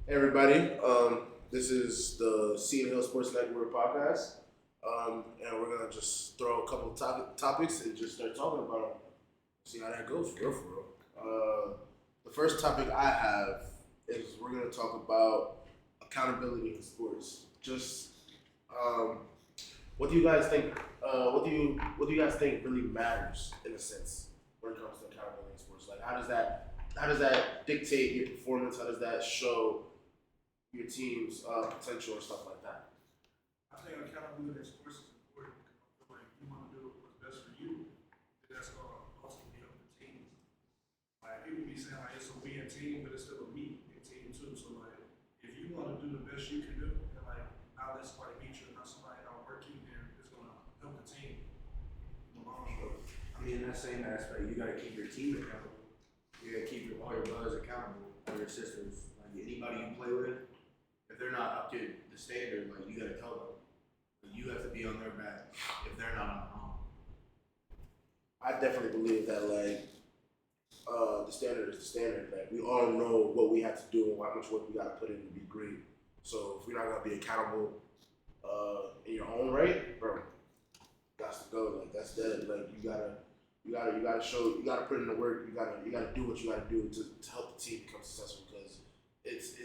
Hey everybody, this is the Seton Hill Sports Network podcast, and we're gonna just throw a couple of topics and just start talking about them. See how that goes, for real, for real. The first topic I have is we're gonna talk about accountability in sports. Just what do you guys think? What do you guys think really matters in a sense when it comes to accountability in sports? Like, how does that dictate your performance? How does that show your team's potential or stuff like that? I think accountability in sports is important because I feel like you want to do what's best for you, then that's going to ultimately help the team. Like people be saying like it's a we and team, but it's still a me and team too. So like if you want to do the best you can do, and like not let somebody beat you, not somebody outwork you, then it's going to help the team in the long run. I mean, in that same aspect, you got to keep your team accountable. You got to keep all your brothers accountable, all your sisters, like anybody you play with. If they're not up to the standard, like you got to tell them. Like, you have to be on their back if they're not on their own. I definitely believe that the standard is the standard. Like we all know what we have to do and how much work we got to put in to be great. So if we're not gonna be accountable in your own right, bro, that's to go. Like that's dead. Like you gotta show, you gotta put in the work. You gotta do what you gotta do to help the team become successful because it's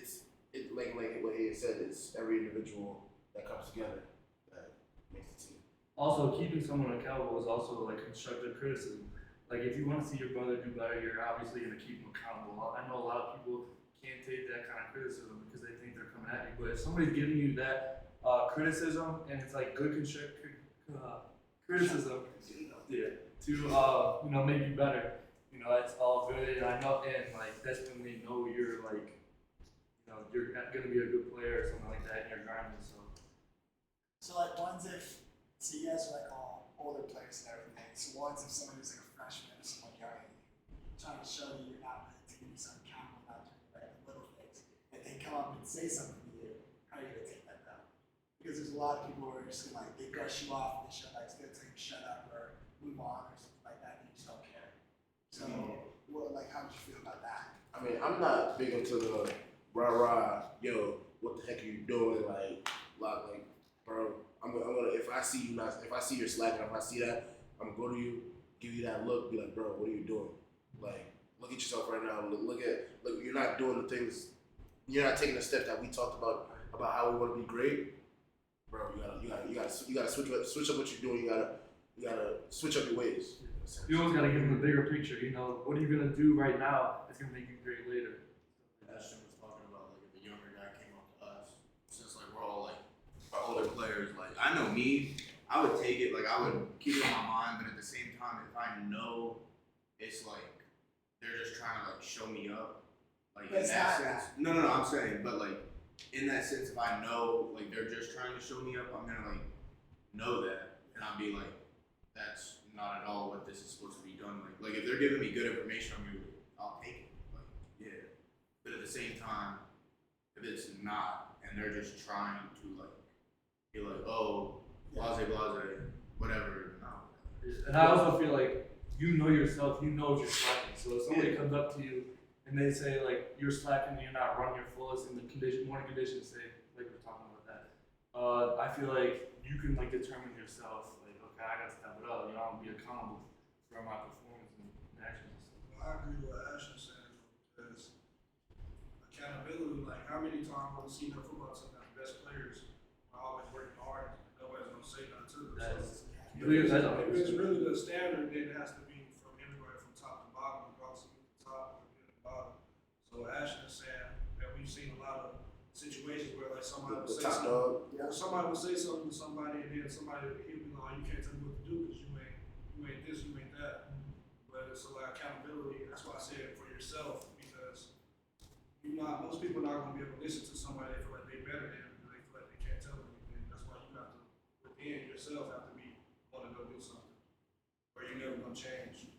like what he said. It's every individual that comes together that makes the team. Also, keeping someone accountable is also like constructive criticism. Like if you want to see your brother do better, you're obviously going to keep him accountable. I know a lot of people can't take that kind of criticism because they think they're coming at you. But if somebody's giving you that criticism and it's like good criticism, yeah, to make you better, that's all good. And I know, and like that's when they know you're like, you're going to be a good player or something like that in your grinding. So like ones if so you guys are like all older players and everything. So ones if somebody was like a freshman or someone younger trying to show you you're not really taking yourself accountable, not doing like the little things. If they come up and say something to you, how are you gonna take that down? Because there's a lot of people who are just gonna like they brush you off and they show like they're gonna tell you shut up or move on or something like that and you just don't care. So how would you feel about that? I mean, I'm not big into the rah, yo, what the heck are you doing? Like, bro, I'm gonna if I see you're slacking, if I see that, I'm gonna go to you, give you that look, be like, bro, what are you doing? Like, look at yourself right now. Look, you're not doing the things, you're not taking the steps that we talked about how we want to be great, bro. You gotta switch up what you're doing. You gotta switch up your ways. You always gotta give them the bigger picture. What are you gonna do right now? It's gonna make you great later. Ashton was talking about like if the younger guy came up to us, since like we're all like older players. Like I know me, I would take it. Like I would keep it in my mind, but at the same time, if I know it's like they're just trying to like show me up, like in that sense. No. I'm saying, but like in that sense, if I know like they're just trying to show me up, I'm gonna like know that, and I'll be like, that's not at all what this is supposed to be done. Like if they're giving me good information, I'll take it. Like yeah, but at the same time, if it's not, and they're just trying to like be like, oh, blase, whatever. No. And I also feel like you know yourself, you know if you're slacking. So if somebody comes up to you and they say like you're slacking and you're not running your fullest in the morning conditions, say like we're talking about that. I feel like you can like determine yourself, like okay, I gotta step it up. I'm gonna be accountable for my performance and actions. I agree with what Ashton said because accountability, like how many times on the senior football team that the best players are always working hard and nobody's gonna say nothing to them. If it's really the standard, then it has to be from everybody from top to bottom, regardless of the top or the bottom. So Ashton is saying that we've seen a lot of situations where like somebody will say something to somebody and then somebody will be like, you can't tell me what to do because you ain't this, you ain't that. But it's like accountability. That's why I said for yourself because most people are not going to be able to listen to somebody they feel like they're better than because they feel like they can't tell them anything. That's why you have to, within yourself, have to be want to go do something or you're never going to change.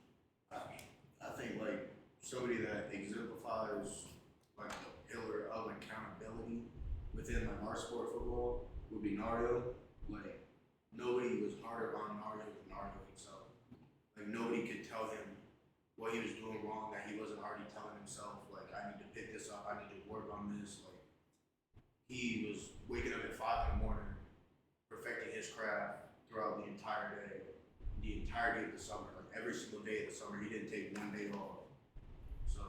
I think like somebody that exemplifies like the pillar of accountability within like our sport football would be Nario. Like nobody was harder on Nario than Nario himself. Like nobody could tell him what he was doing wrong that he wasn't already telling himself. Like I need to pick this up. I need to work on this. Like he was waking up at 5 in the morning, perfecting his craft throughout the entire day, the entirety of the summer, like every single day of the summer. He didn't take one day off. So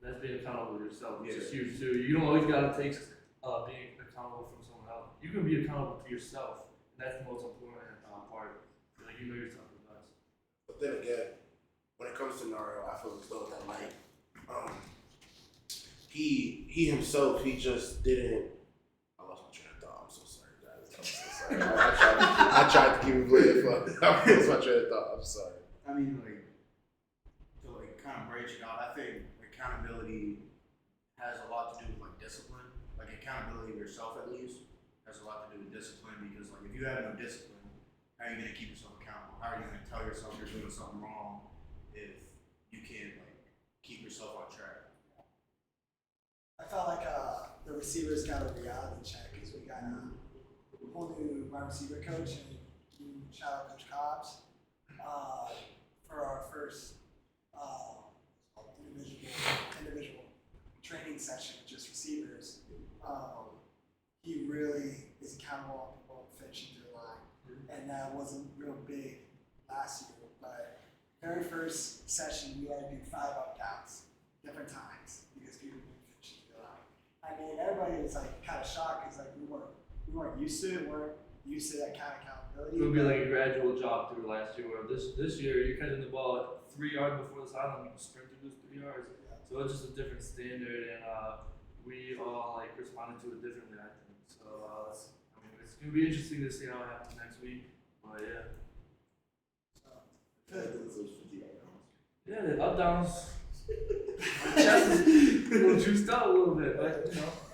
That's being accountable to yourself, which Yeah. is huge too. You don't always gotta take being accountable from someone else. You can be accountable to yourself, and that's the most important part. Like you know yourself the best. But then again, when it comes to Nario, I feel as though that like he himself, he just didn't. I lost my train of thought. I'm so sorry, guys. I'm so sorry. I tried to keep it playing fun. I lost my train of thought. I'm sorry. I mean, like, to like kind of branch it out, I think accountability has a lot to do with like discipline. Like accountability of yourself at least has a lot to do with discipline because like if you have no discipline, how are you gonna keep yourself accountable? How are you gonna tell yourself you're doing something wrong if you can't like keep yourself on track? I felt like the receivers got a reality check because we got a whole new wide receiver coach and shout out Coach Cobbs for our first individual training session with just receivers. He really is accountable on people finishing through the line, and that wasn't real big last year. But very first session, we had to do 5 up downs, different times because people were finishing through the line. I mean, everybody was like kind of shocked because like we weren't used to it. We weren't used to that kind of accountability. It'll be like a gradual jog through last year. Where this year you're catching the ball 3 yards before the sideline, you can sprint through those 3 yards. Yeah. So it's just a different standard, and we all like responded to it differently, I think. So it's gonna be interesting to see how it happens next week. But yeah. Yeah, the up downs. My chest is a little juiced up a little bit, but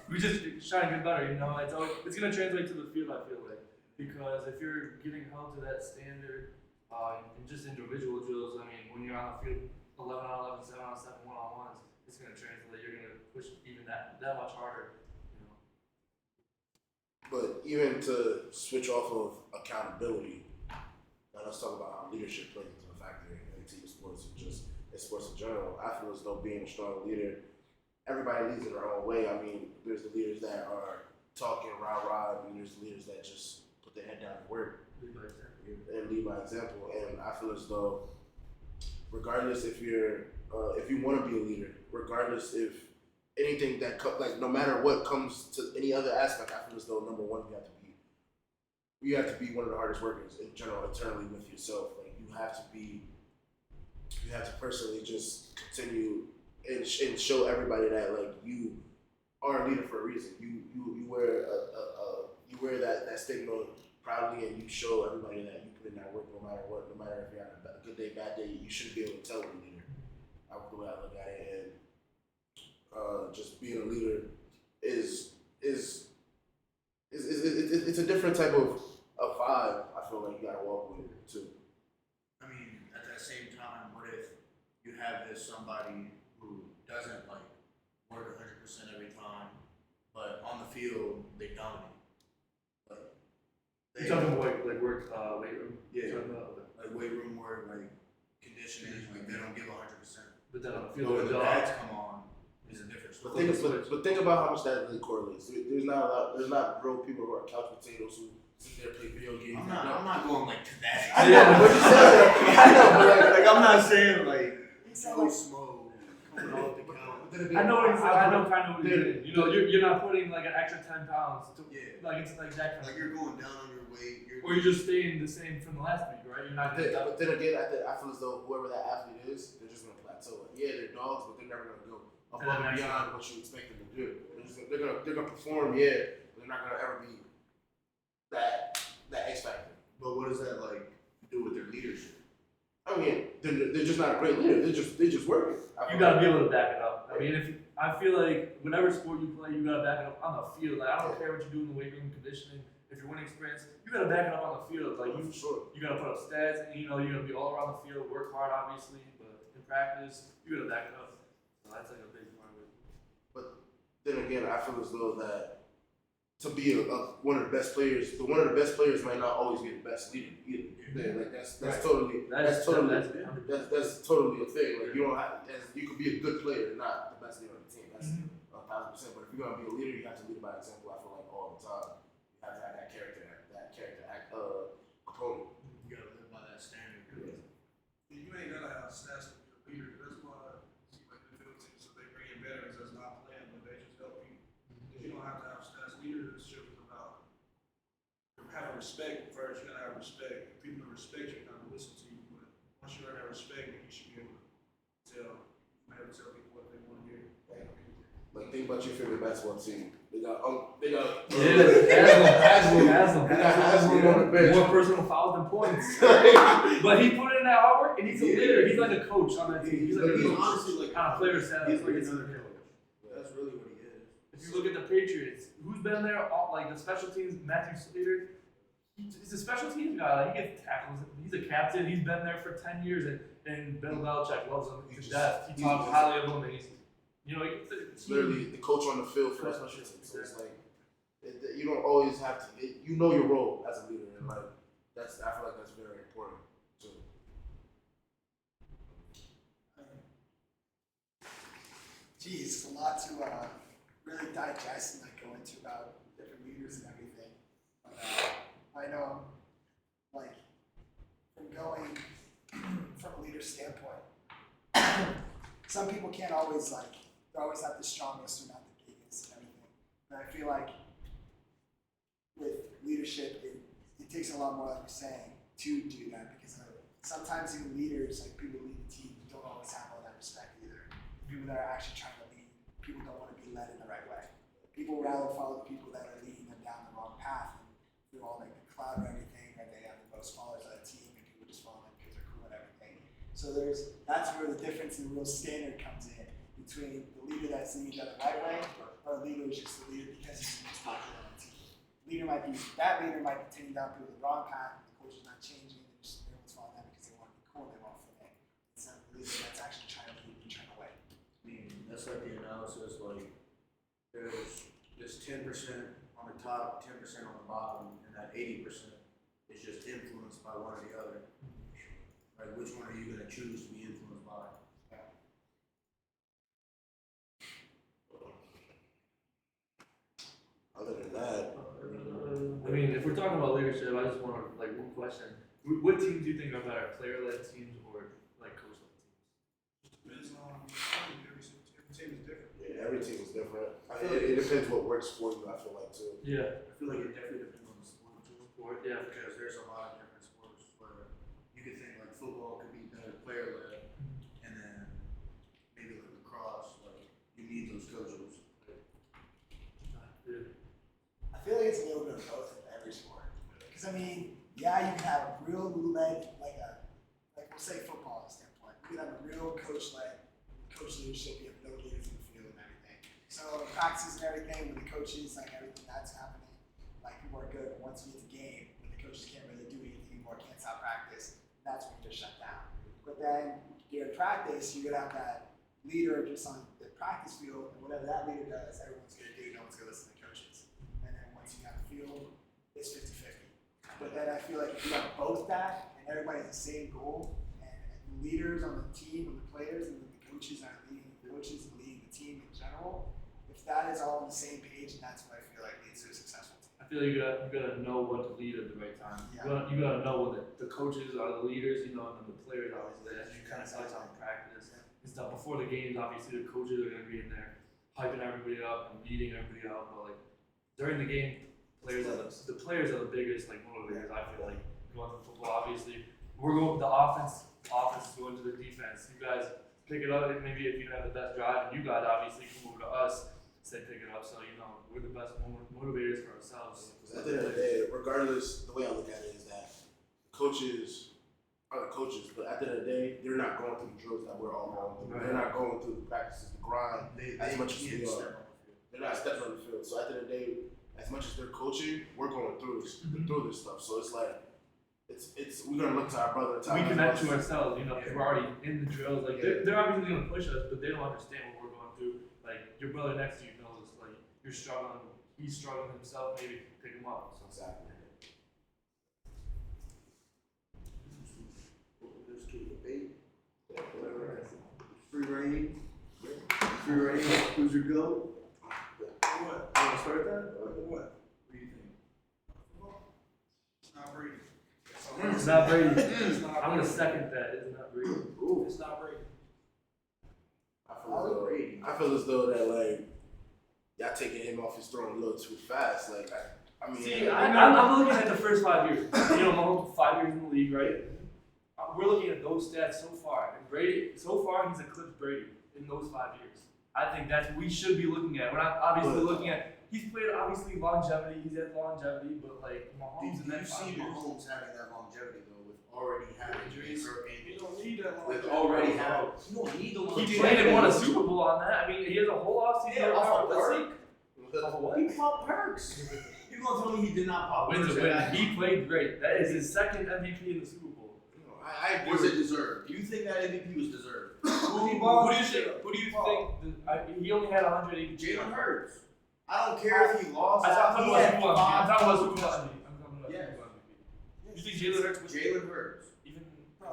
we just try to get better. It's gonna translate to the field. I feel like because if you're getting held to that standard in just individual drills, I mean, when you're on the field 11 on 11, 7 on 7, 1-on-1s, it's gonna translate. You're gonna push even that much harder. But even to switch off of accountability, now let's talk about how leadership plays into a factor in team sports and just in sports in general. I feel as though being a strong leader, everybody leads in their own way. I mean, there's the leaders that are talking rah-rah, and there's the leaders that just put their head down and work and lead by example. And I feel as though, regardless if you want to be a leader, regardless if anything that no matter what comes to any other aspect, I feel as though number one, you have to be one of the hardest workers in general, internally with yourself. Like you have to personally just continue and show everybody that like you are a leader for a reason. You wear you wear that stigma proudly, and you show everybody that you put in that work no matter what, no matter if you're having a good day, bad day. You should be able to tell a leader. That's the way I look at it. And just being a leader is it's a different type of vibe. I feel like you gotta walk with it too. I mean, at that same time, what if you have somebody who doesn't like work 100% every time, but on the field they dominate? Like You're talking about like work, weight room. Yeah. Okay. Like weight room work, like conditioning, like they don't give 100%. But then on the But field, when the job. pads come on, is a difference. But think about how much that really correlates. There's not real people who are couch potatoes who sit there and play video games. I'm not going like to that. I know, but you said that. I know, but like I'm not saying like So, go slow, coming off the count. I know kind of what you're doing. You're not putting like an extra 10 pounds to like it's like that kind Like of. you're going down on your weight. Or you're just staying the same from the last week, right? You're not getting But then again, I feel as though whoever that athlete is, they're just gonna plateau. Yeah, they're dogs, but they're never gonna go above and beyond what you expect them to do. They're gonna perform, yeah, but they're not gonna ever be that X factor. But what does that like do with their leadership? I mean, they're just not a great leader. They're just working. You gotta be able to back it up. I mean, I feel like whatever sport you play, you gotta back it up on the field. Like, I don't care what you do in the weight room, conditioning. If you're winning sprints, you gotta back it up on the field. Like for sure. You gotta put up stats, and you're gonna be all around the field, work hard, obviously, but in practice, you gotta back it up. So that's like a big part of it. But then again, I feel as though that to be one of the best players might not always be the best leader either. Like that's Right. totally That's totally a thing. Like you don't have you could be a good player and not the best leader on the team. That's 1,000% 100%. But if you're gonna be a leader, you have to lead by example. I feel like all the time. You have to have that character component. You gotta live by that standard. You ain't gotta have stats to be a leader. That's why see like the field team, so they bring in veterans that's not playing, but they just help you. You don't have to have stats. Leadership is about having respect first. You gotta have respect. If people respect you, kind of listen to you. But once you earn that respect, then you should be able to tell people what they want to hear. Like, think about your favorite basketball team. They got Haslam on the bench. More personal fouls than points. But he put in that hard work, and he's a leader. He's like a coach on that team. He's like a coach. Honestly like on a player status. He's like another coach. That's really what he is. If you look at the Patriots, who's been there? Like the special teams, Matthew Slater. He's a special teams guy. Like, he gets tackles. He's a captain. He's been there for 10 years, and Bill Belichick loves him to death. He talks highly of him, and he's, it's literally the coach on the field for that special team. So it's like you don't always have to. You know your role as a leader, and like I feel like that's very important too. Geez, it's a lot to really digest and like go into about different leaders and everything. But, I know, like, from going from a leader standpoint, some people can't always they always have the strongest or not the biggest and everything. And I feel like with leadership, it takes a lot more, like you're saying, to do that, because sometimes even leaders, like people lead the team, don't always have all that respect either. People that are actually trying to lead, people don't want to be led in the right way. People rather follow the people that are leading them down the wrong path and through all like the cloud and everything, and they have the most followers on the team, and people just follow them because they're cool and everything. So that's where the difference in the real standard comes in between the leader that's leading the right way, or a leader who's just a leader because he's the most popular on the team. That leader might be taking down people the wrong path, and the coach is not changing, everyone's following them because they want to be cool and they want to fit in. It's not the leader that's actually trying to lead and trying to win. I mean, that's like the analysis, like, there's this 10% on the top, 10% on the bottom, and that 80% is just influenced by one or the other. Like, which one are you going to choose to be influenced by? Other than that, I mean, if we're talking about leadership, I just want to, like, one question. What teams do you think are better, player-led teams or, like, coach-led teams? Depends on every team is different. yeah, every team is different. It depends what works for you. I feel like too. Yeah. I feel like it definitely depends on the sport too. Yeah. Because there's a lot of different sports where you could think like football could be better player-led, and then maybe like lacrosse, like you need those coaches. I feel like it's a little bit of both in every sport. Because I mean, yeah, you can have a real led, like we'll say football standpoint. You can have a real coach leadership. You have no leaders in the field and everything. So practices and everything with the coaches, like everything that's happening, like people are good. But once you get to game, when the coaches can't really do anything anymore, can't stop practice, that's when you're shut down. But then during practice, you're gonna have that leader just on the practice field, and whatever that leader does, everyone's gonna do. No one's gonna listen to the coaches. And then once you have the field, it's 50-50. But then I feel like if you have both that, and everybody has the same goal, and the leaders on the team, and the players, and the coaches are leading the coaches and leading the team in general, if that is all on the same page, and that's what I feel like leads to a successful team. I feel like you gotta know when to lead at the right time. Yeah. You gotta know when the coaches are the leaders, and then the players obviously, as you kind of touch on practice and stuff. Before the games, obviously the coaches are gonna be in there hyping everybody up and leading everybody out, but like during the game, the players are the biggest like motivators. I feel like going to football, obviously we're going the offense is going to the defense. You guys pick it up, and maybe if you have the best drive, and you guys obviously come over to us, say pick it up. So we're the best motivators for ourselves. At the end of the day, regardless, the way I look at it is that coaches are the coaches, but at the end of the day, they're not going through the drills that we're all going through. Right. They're not going through the practices, the grind, as much as we are. step on the field. They're not stepping on the field. So at the end of the day, as much as they're coaching, we're going through this stuff. So it's like we're gonna look to our brother. We connect to ourselves, because we're already in the drills. Like they're obviously gonna push us, but they don't understand what we're going through. Like your brother next to you knows, like you're struggling, he's struggling himself. Maybe pick him up. So Exactly. Let's do the debate. Whatever. Free reign. Who's your GOAT? What? You want to start that? What? What do you think? It's not Brady. It's not Brady. It's not I'm gonna Brady. second that. It's not Brady. Ooh. It's not Brady. I feel as though that like y'all taking him off his throne a little too fast. Like I mean, See, I'm looking at the first 5 years. You know, Mahomes 5 years in the league, right? We're looking at those stats so far, and Brady so far he's eclipsed Brady in those 5 years. I think that's what we should be looking at. We're not obviously looking at. He's played obviously longevity. He's had longevity, but like Mahomes in Do that you 5 see years. Mahomes having that longevity though, with already having injuries? You don't need that long. With already having, you don't need the He longevity. played and won a Super Bowl on that. I mean, he has a whole offseason. Yeah, off a Let's perk. see. Off a what? He popped perks. You gonna tell me he did not pop Wins perks? a win. He played great. That is his second MVP in the Super Bowl. I agree. Was it deserved? Do you think that MVP was deserved? Who do you think? He only had 180. Jalen Hurts. I don't care if he lost. I'm talking He about had Super Bowl. I'm five talking about total Super Bowl. touchdowns. I'm talking about Yes. Super Bowl MVP. You think Jalen Hurts would Jalen Hurts. even?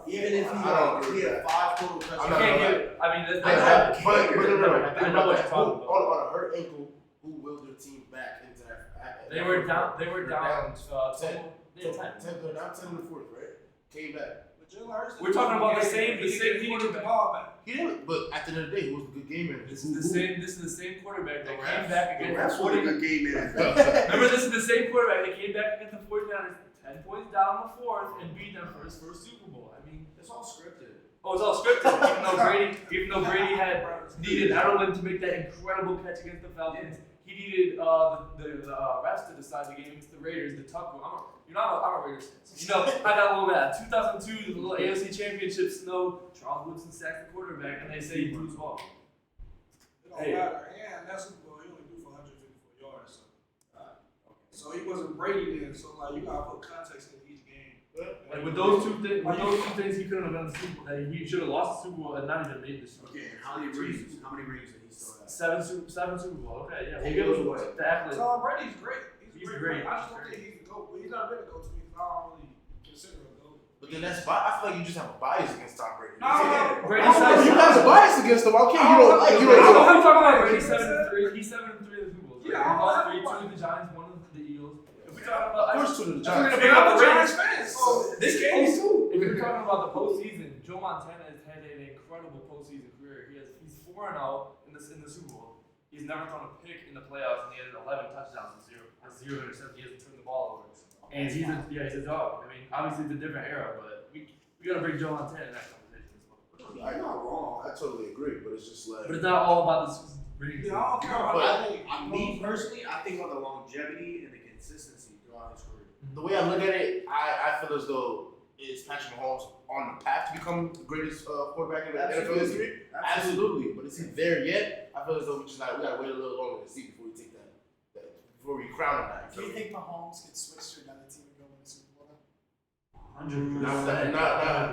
Even if he I don't agree had with that. 5 total I'm You touchdowns. not can't gonna give it. I mean, that's But no, I know what you're talking about. On a hurt ankle, who willed their team back into that? They were down. They were down. 10. Yeah, 10. They're down 10 in the fourth, right? Came back. But Jalen Hurts We're talking about the didn't same get quarterback. the ball back. He didn't, but at the end of the day, he was a good game manager. This is the same quarterback that came back The against refs the were 40. a good game manager. Remember, this is the same quarterback that came back against the 49ers, 10 points down in the fourth, and beat them for his first Super Bowl. I mean, It's all scripted. oh, it's all scripted. even though Brady had needed Edelman to make that incredible catch against the Falcons, he needed the refs to decide the game against the Raiders. The tough one. I'm a Raiders fan. You know, I got a little bad. 2002, the little AFC Championship snow. Charles Woodson sacked the quarterback, and they say he threw his ball. It don't matter. And that's Super Bowl. He only threw for 154 yards. So he wasn't Brady then. So like you gotta put context in each game. Like with those two things, he couldn't have done the Super Bowl. He should have lost the Super Bowl and not even made the Super Bowl. Okay, and how many rings? How many rings did he still have? Seven Super Bowl. Okay, yeah. Take We'll those give him away. the accolade. Tom Brady's great. He's He's a great. great. I just don't think he's the GOAT. But he's not been a GOAT to me because I don't really consider him a GOAT. But then I feel like you just have a bias against Tom Brady. No, Brady You have a bias against him. Okay, you don't like. You I'm don't. talking about Brady 7-3. He's 7-3 in the Super Bowl. Yeah, He lost I 3, don't 2 to the Giants, 1 to the Eagles. If we're talking about, Of course, two to the We're Giants. gonna bring up the Giants fans. So this this game is too. if you're talking about the postseason, Joe Montana has had an incredible postseason career. He's 4-0 in the Super Bowl. He's never thrown a pick in the playoffs, and he has 11 touchdowns and zero interceptions. He hasn't turned the ball over. And he's a dog. I mean, obviously it's a different era, but we gotta bring Joe Montana in that conversation as well. I'm not wrong. I totally agree, but it's just like. But it's not all about the rings. Yeah, I don't care about that. Me personally, I think about the longevity and the consistency throughout his career. The way I look at it, I feel as though is Patrick Mahomes on the path to become the greatest quarterback in the NFL history? Absolutely. But is he there yet? I feel as though we gotta wait a little longer to see before we take that before we crown him that. Do you think Mahomes could switch to another team and go win the Super Bowl then? 100%. Not without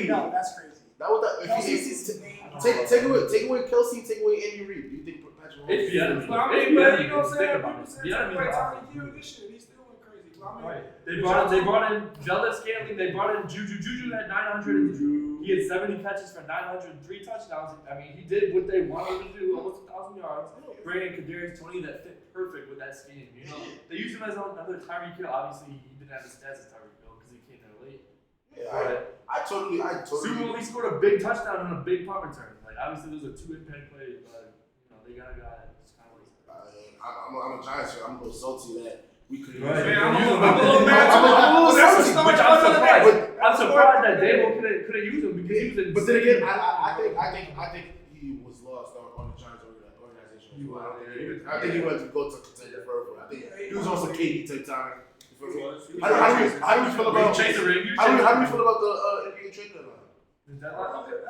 No, that's crazy. Not without. Kelsey's his name. Take away Kelsey, take away Andy Reid. Do you think Patrick Mahomes? It's the enemy. But I mean, It's the but enemy. you know what I'm saying? Think about People it. said The enemy. take Tommy Hill this shit, and he still went crazy. So I mean, Right. They brought in Valdez Scantling. They brought in Juju. Juju had 900. He had 70 catches for 903 touchdowns. I mean, he did what they wanted him to do, almost 1,000 yards. Bringing Kadarius Toney that fit perfect with that scheme. You know, they used him as another Tyreek Hill. Obviously, he didn't have the stats as Tyreek Hill because he came there late. Yeah, I totally. Super Bowl, he scored a big touchdown and a big punt return. Like obviously, those are 2 impact plays, but you know they got a guy that's kind of like. I'm a Giants fan. I'm a little salty that we couldn't. Right. Man, I'm a I'm little mad too. I'm a little salty. Which I'm surprised that Dable couldn't use him because he was in. But then again, I think he was lost on the Giants organization. I think he went to go to contender forever. I think he was on some KD type time. How do we feel about? Chase the ring. How do we feel about the NBA trade deadline?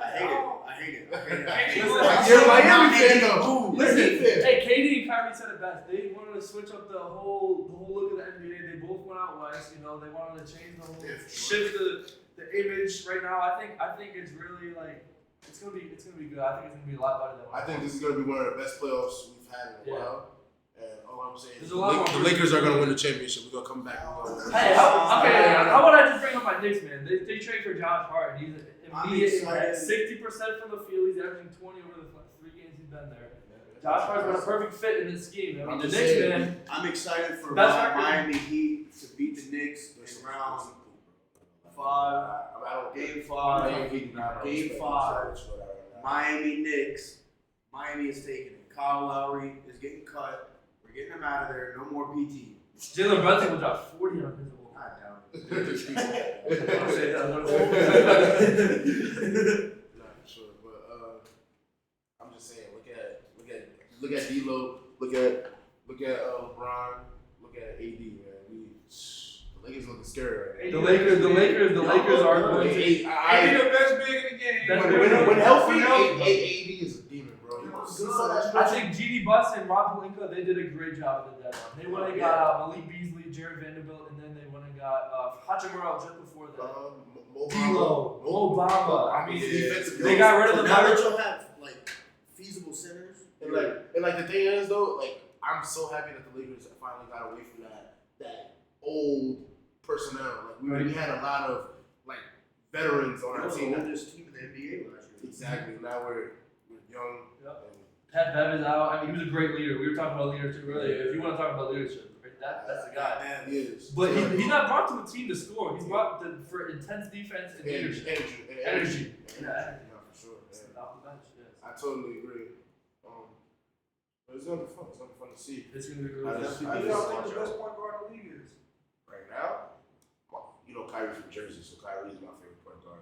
I hate it. You're a Miami fan though. Listen, hey, KD and Kyrie said it best. They wanted to switch up the whole look of the NBA. They both went out west. You know, they wanted to change the whole shift the image. Right now, I think it's really like it's gonna be good. I think it's gonna be a lot better than. I think this is gonna be one of the best playoffs we've had in a while. And all I'm saying is There's a lot the more Lakers are gonna win the championship. We're gonna come back. Hey, how about I just bring up my Knicks, man? They trade for Josh Hart. He's immediate 60% from the field. He's averaging 20 over the 3 games he's been there. Josh Hart's been a perfect fit in this scheme. I mean, I'm the just Knicks, saying, man. I'm excited for That's record. Miami Heat to beat the Knicks in round 5. Game 5. Game 5. Miami Knicks. Miami is taking it. Kyle Lowry is getting cut. We're getting him out of there. No more PT. Jalen Brunson will drop 40 on his wall. I doubt it. I want to say that. Not for sure, but I'm just saying. Look at D'Lo. Look at LeBron. Look at AD. Man, the Lakers looking scary right now. The Lakers are going to. I be the best big in the game. When healthy, AD is a demon, bro. I think GD Buss and Rob Pelinka, they did a great job at the deadline. They went and got Malik Beasley, Jared Vanderbilt, and then they went and got Hachimura just before that. D'Lo, Obama. I mean, they got rid of the now that you'll have like feasible centers. And like the thing is though, like I'm so happy that the Lakers finally got away from that old personnel. Like we had a lot of like veterans on our team. The oldest team in the NBA last year. Exactly. Now we're young. Yep. Pat Bev is out. I mean, he was a great leader. We were talking about leadership earlier. If you want to talk about leadership, that's the guy. He is. But he's not brought to the team to score. He's brought for intense defense and leadership. Energy. Yeah, for sure. Yeah. Off the bench, yes. I totally agree. But it's gonna be fun. It's gonna be fun to see. It's going to be I really just- fun. Who y'all think the best point guard in the league is? Right now, you know Kyrie's from Jersey, so Kyrie is my favorite point guard.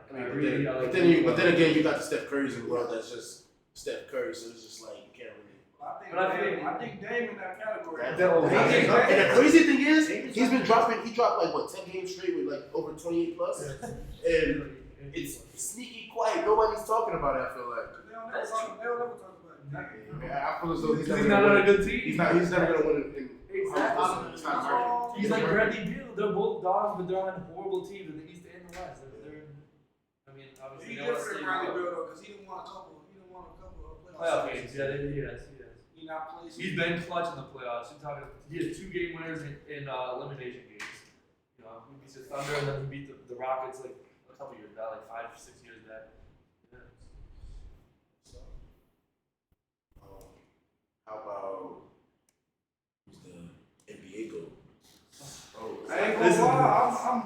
But then again, you got the Steph Currys in the world that's just Steph Curry, so it's just like you can't really. I think Dame in that category. And the crazy thing is, he dropped like what 10 games straight with like over 28 plus, and it's sneaky quiet. Nobody's talking about it. I feel like. They don't never talk about it. Man, I feel as though he's He's never not on a gonna win. good team. He's never gonna win in. Exactly. It's not American. He's like Bradley Beal. They're both dogs, but they're on horrible teams in the East and the West. I mean, obviously, He's they want to different stay than Bradley low. Beal though, because he didn't won a couple of Playoff games. Yeah, he has. He not played. He's been clutch in the playoffs. You're talking. He has 2 game winners in elimination games. You know, he beat the Thunder and then he beat the Rockets like a couple years back, like 5 or 6 years back. Yeah. So, how about who's the NBA GOAT? I ain't gonna lie, I'm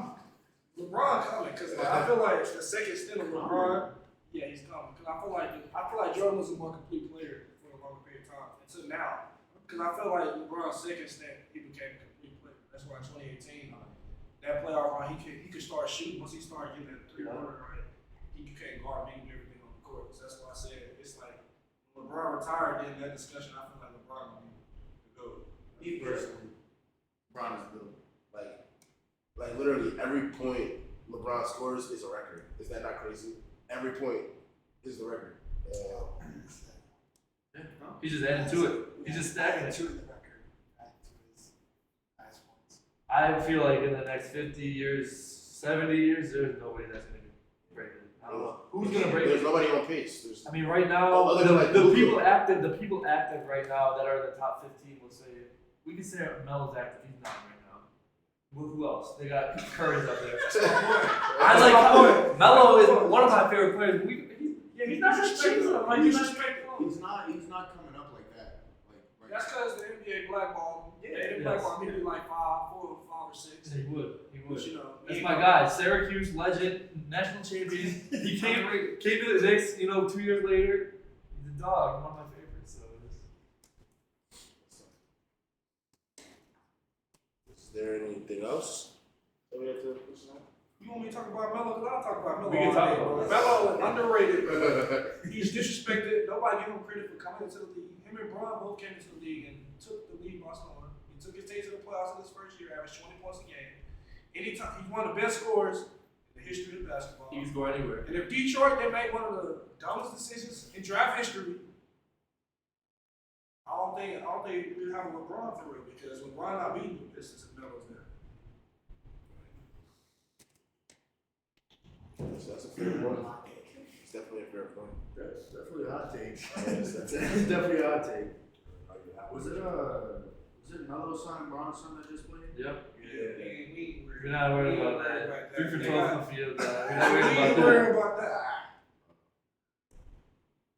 LeBron coming because I feel like the second stint of LeBron, yeah, he's coming. Because I feel like Jordan was a more complete player for a longer period of time until now. Because I feel like LeBron's second stint, he became a complete player. That's why 2018, that playoff run, he could start shooting once he started getting that 3-pointer right. He can't guard me and everything on the court. So that's why I said it's like when LeBron retired. Then that discussion, I feel like LeBron would be the GOAT. Me personally, LeBron is good. Like literally every point LeBron scores is a record. Is that not crazy? Every point is the record. He's just adding to it. He's just stacking it. To the record. Add to his highest points. I feel like in the next 50 years, 70 years, there's nobody that's going to break it. I don't know. Who's going to break There's it? nobody on pace. I mean, right now, other than like the Luka. people active right now that are in the top 15 will say, we can say Melo's active. He's not right now. Who else? They got Curry's up there. I like Melo is one of my favorite players. He's not just chasing him. Like, he's not coming up like that. Like That's because the NBA blackball. Yeah, they blackball maybe like 4 or 5 or 6. He would. But, you know, That's my guy. Syracuse legend, national champion. He came to the Knicks, 2 years later. He's a dog. One of my favorites. So Is there anything else that we have to listen to? You want me to talk about Melo? Because I'll talk about Melo. We can talk about it. Melo, underrated. He's disrespected. Nobody give him credit for coming into the league. Him and Bron both came into the league and took the league by storm. He took his team to the playoffs in his first year, averaged 20 points a game. Anytime, he's one of the best scorers in the history of basketball. he can score anywhere. And if Detroit, they made one of the dumbest decisions in draft history, I don't think we have LeBron for real because LeBron not beating the Pistons if Melo's there. So that's a fair point. It's definitely a fair point. That's definitely a hot take. That's That's definitely a hot take. Was it Melo son, Bron's son that just played? Yep. We're We're not worried about that. 3 for 12 from the field. We're not We worried ain't about worried that. about that.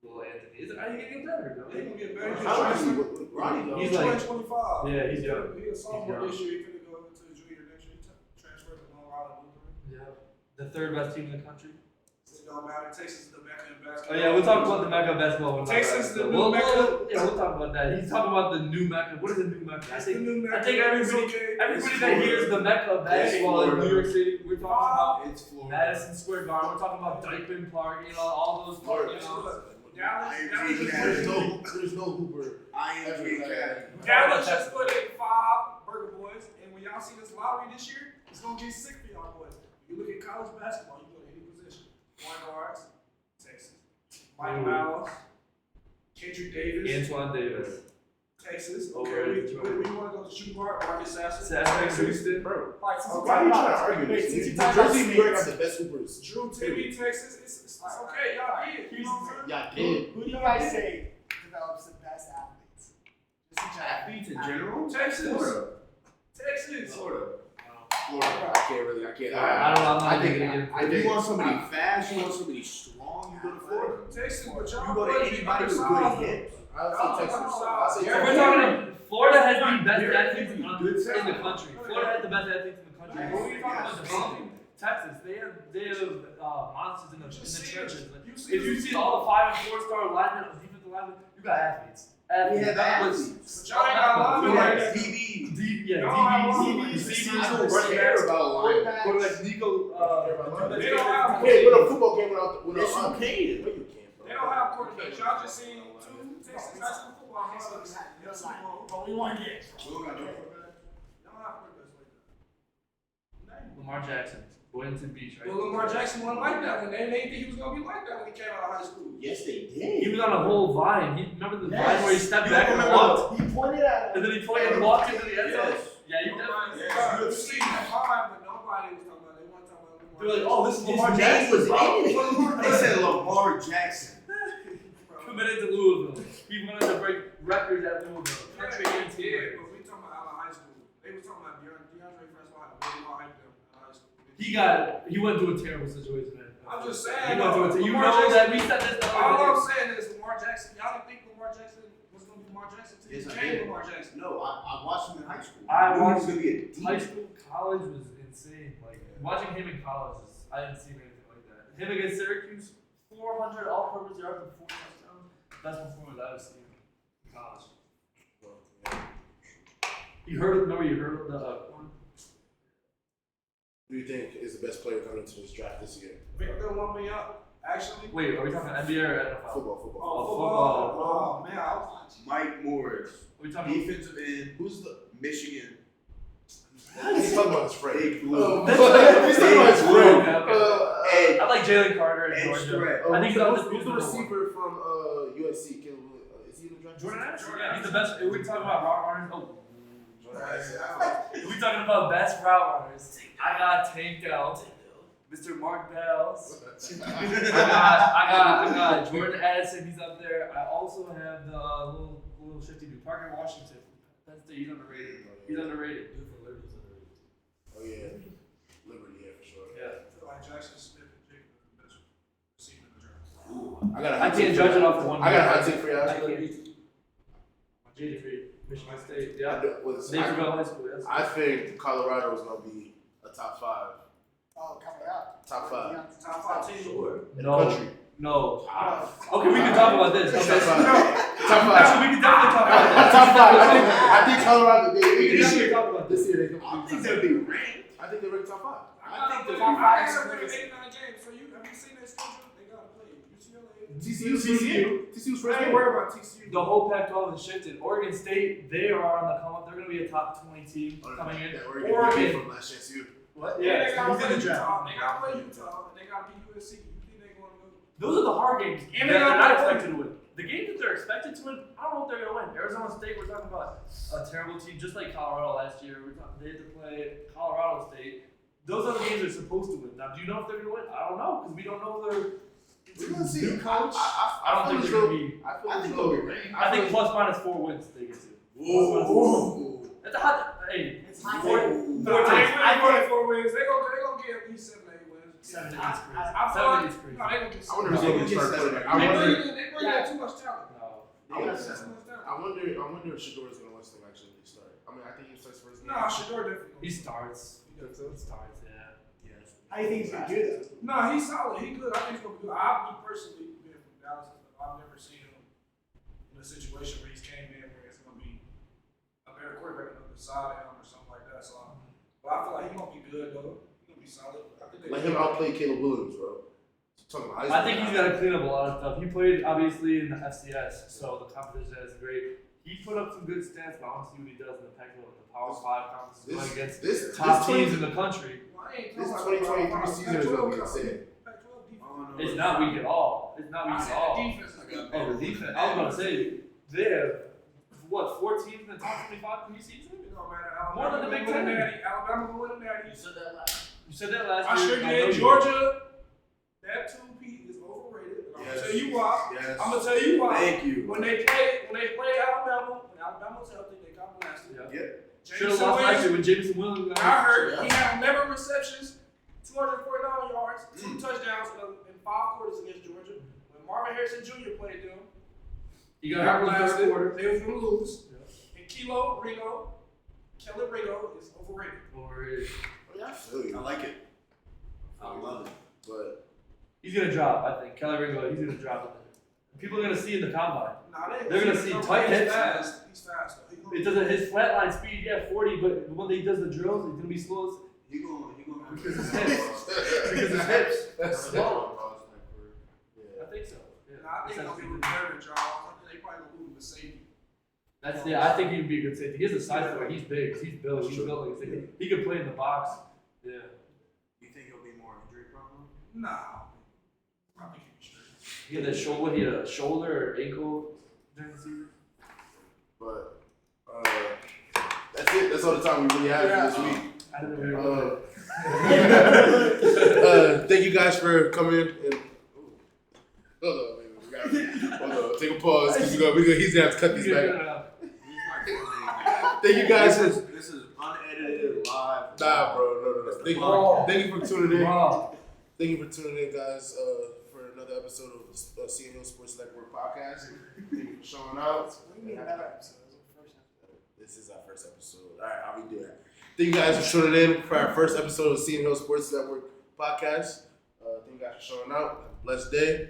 Little Anthony. How you gonna get better, though? They gonna get better. How old is he? What Ronnie though? He's He's like- 25. Yeah, he's young. He's a sophomore young. this year. He's gonna go into the junior next year. He transferred to Long Island Lutheran. Yeah. The third best team in the country. It don't matter. Texas is the Mecca in basketball. Oh yeah, we'll talk about the Mecca of basketball. Texas is the We'll- new Mecca. Yeah, we'll talk about that. He's talking about the new Mecca. What is the new Mecca? I It's the think new Mecca. think everybody- It's okay. everybody that hears the Mecca of basketball in New York City, we're talking about It's Florida. Madison Square Garden. We're talking about Dykeman Park. You know, all those parks. You know. There's no Hooper. IMG Academy. Dallas just put in 5 Burger Boys, and when y'all see this lottery this year, it's gonna get sick for y'all boys. You look at college basketball, you go to any position. Point guards, Texas. Mike Miles, Kendrick Davis, Antoine Davis. Texas. Over Okay, Detroit. we want to go to shoot guard, Marcus Sasson. Sasson, Houston. Bro, Alright, since why are you trying to about- argue wait, this? since New you talking about Jersey and New York have states, the best Hoopers. Drew Timmy, Texas. It's okay, y'all did. You know what I'm saying? Y'all did. who do you guys say develops the best athletes? Just in general. Athletes in general? Texas. Florida. Texas. Florida. I can't. I don't know. I think If you want somebody fast, you want somebody strong, you go to Florida. Texas, but y'all You go to boys anybody with undersized, good hips. I'll say Texas. I'll say Yeah, We're Texas. talking. Florida has the best They're athletes in good the country. Florida has the best athletes in the country. Yeah. What are you talking about developing? Texas, they have monsters in the trenches. Like, if you see all the 5 and 4 star linemen, defensive linemen, you got athletes. We have That was- athletes. But y'all ain't got a lot We of have them. DBs. Yeah, Y'all have a lot of DBs, these I CBs, don't running care backs, about linemen. quarterbacks, Nico. They don't have. Hey, win a football game without the. Yes, you No, can. you can't, bro. They don't have quarterbacks. Y'all just seen 2 Texas high school football games. But we want to get. We don't got no- Y'all have quarterbacks like that. Lamar Jackson, Boynton Beach, right? Well, Lamar Jackson wasn't like that when they didn't think he was gonna be like that when he came out of high school. Yes, they did. He was on a whole vine. Remember the Yes. vine where he stepped You back and remember walked, He pointed at and then he pointed and walked into the end zone? Yes. Yeah, you definitely. Yes. You seen that vibe, but nobody was talking about. They weren't talking about Lamar. They're like, oh, this is His Lamar name Jackson. was in it. They said Lamar Jackson. Committed to Louisville. He wanted to break records at Louisville. Country and team Yeah, records. but we talking about out of high school. They was talking about DeAndre Francois had way more hype than out of high school. He went through a terrible situation. Man. I'm just He saying. went through a. You Lamar know Jackson- that we said this the All other I'm day. saying is Lamar Jackson. Y'all didn't think Lamar Jackson was gonna be Lamar Jackson until Yes, he I became did. Lamar Jackson. No, I watched him in high school. I knew he was watched gonna be a deep. High school, college was insane. Like watching him in college, I didn't see anything like that. Him against Syracuse, 400 all-purpose yards and 4 touchdowns. Best performance I've seen in college. You heard the one? Who do you think is the best player coming into this draft this year? Victor Wembanyama, actually. Wait, are we talking NBA or NFL? Football. Oh, man, I was watching. Mike Morris, Are we talking? defensive end. Who's the Michigan? He's talking about his friend. Big blue. He's talking about his friend. Okay. I like Jalen Carter in Edge Georgia. threat. I think he's on this Who's the number one. receiver from USC? Is he in the draft? Jordan Addison? Yeah, he's the best. Are we talking about route runners? Oh. Jordan Addison. If we talking about best route runners, I got Tank Dell, Mr. Mark Bells. I got Jordan Addison. He's up there. I also have the little shifty dude, Parker Washington. He's underrated. He's underrated. Oh yeah, Liberty, yeah, for sure. Yeah. I feel like Jackson Smith and Jake are the best receiver in the draft. I got a I hot take can't for judge you. it off of one. I got a hot take for you. I can't. JD Reed, Michigan State. Yeah. Naperville High School. Yes. I think Colorado is gonna be a top 5. Oh, coming up. Top 5 Top 5 team in the world. in No. the country. No. Okay, we can talk about this. Okay. Top 5. Top 5. Actually, we can definitely talk about that. Top 5. I think Colorado. We can This definitely year. talk about this. This year they I come. think they'll be ranked. I think they're ranked top 5. I think they'll top be 5 ranked. is 89 games. So have you seen their schedule? They gotta play UCLA. TCU's first I ain't game. worried about TCU. The whole Pac-12 has shifted. Oregon State, they are on the come up. They're going to be a top 20 team coming in. That Oregon. Oregon from last SHSU. What? Yeah, they gotta who's play in the draft? Utah. They gotta play Utah. And they gotta beat USC. You think they're going to go? Those are the hard games. And that they they're gotta not play- expected to win. The games that they're expected to win, I don't know if they're going to win. Arizona State, we're talking about a terrible team, just like Colorado last year. They had to play Colorado State. Those are the games they're supposed to win. Now, do you know if they're going to win? I don't know, because we don't know their We're gonna see. new coach. I I don't think they're going to be. I think they'll be ranked. I think plus minus 4 wins they get to. Ooh. That's a hot. Hey, It's high. four- No, four they teams. ain't winning 4 wins. They gonna get at least 7 or 8 wins. 7 I- is crazy. I feel 7 like is crazy. no, they gonna get I wonder 7. if they're gonna start playing. I They wonder. bring in too much talent. No, I wonder if Shador's gonna watch them actually start. I mean, I think he starts first game. Nah, Shador definitely. He starts. He starts, yeah. Yes. How do you think he's gonna do though? Nah, he's solid. He good. I think he's gonna be good. Me personally, being from Dallas, I've never seen him in a situation where he's came in where it's gonna be a better quarterback on the side of him or something like that. So, but I feel like he's gonna be good though. He's gonna be solid. I think Let him outplay Caleb Williams, bro. Talking about I think he's got to clean up a lot of stuff. He played, obviously, in the FCS, so the competition is great. He put up some good stats, but I want to see what he does in the Pac-12 with the Power 5 conferences going against top teams in the country. Well, I ain't This talking about 2023 season is gonna be insane. Pac-12 defense. It's not weak at all. It's not I weak at said all. the defense is good. Oh, the defense. I was going to say, they have, what, 4 teams in the top 25 preseason? It don't matter. More than the Big Ten. Alabama will win the Natty. You said that last. You said that last I year. sure know did. you Georgia, that 2P is overrated. And I'm Yes. gonna tell you why. Yes. I'm gonna tell you why. Thank you. When they play Alabama, when Alabama was healthy, they got blasted. Yeah. Yep. Should have lost last year when Jameson Williams got I heard Yeah. he had 11 receptions, 249 yards, 2 touchdowns in 5 quarters against Georgia. When Marvin Harrison Jr. played them, He got hurt in the blasted. third quarter. They was gonna lose. Yeah. And Kelly Ringo is overrated. Overrated. Yeah, I feel you. I like it. I love it. But He's going to drop, I think. Kelly Ringo, he's going to drop it. People are going to see in the combine. Nah, They're gonna see tight he's hips. fast. He's fast though. He gonna- It doesn't, his flatline speed, yeah, 40, but when he does the drills, he's going to be slow. He gonna Because his hips. Because his hips. That's slow. Yeah. I think so. Yeah. Nah, I think he'll be repairing y'all. I think they probably gonna move him to safety. That's I think he'd be a good safety. He has a size for it. He's big. He's built. He's built like a safety. He could play in the box. Yeah. You think he'll be more injury prone? Nah, I think he'll be straight. He had that shoulder. He had a shoulder or ankle during the season. But that's it. That's all the time we really have for this week. I don't know where you're going. Thank you guys for coming and hold on, baby. Hold on, take a pause. He's gonna have to cut these back. Thank you guys for This is unedited live. nah, bro. No. Thank you for tuning in. Thank you for tuning in, guys, for another episode of Seton Hill Sports Network podcast. Thank you for showing out. What do you mean another episode? This is the first episode. This is our first episode. All right, I'll be doing that. Thank you guys for tuning in for our first episode of Seton Hill Sports Network podcast. Thank you guys for showing out. Have a blessed day.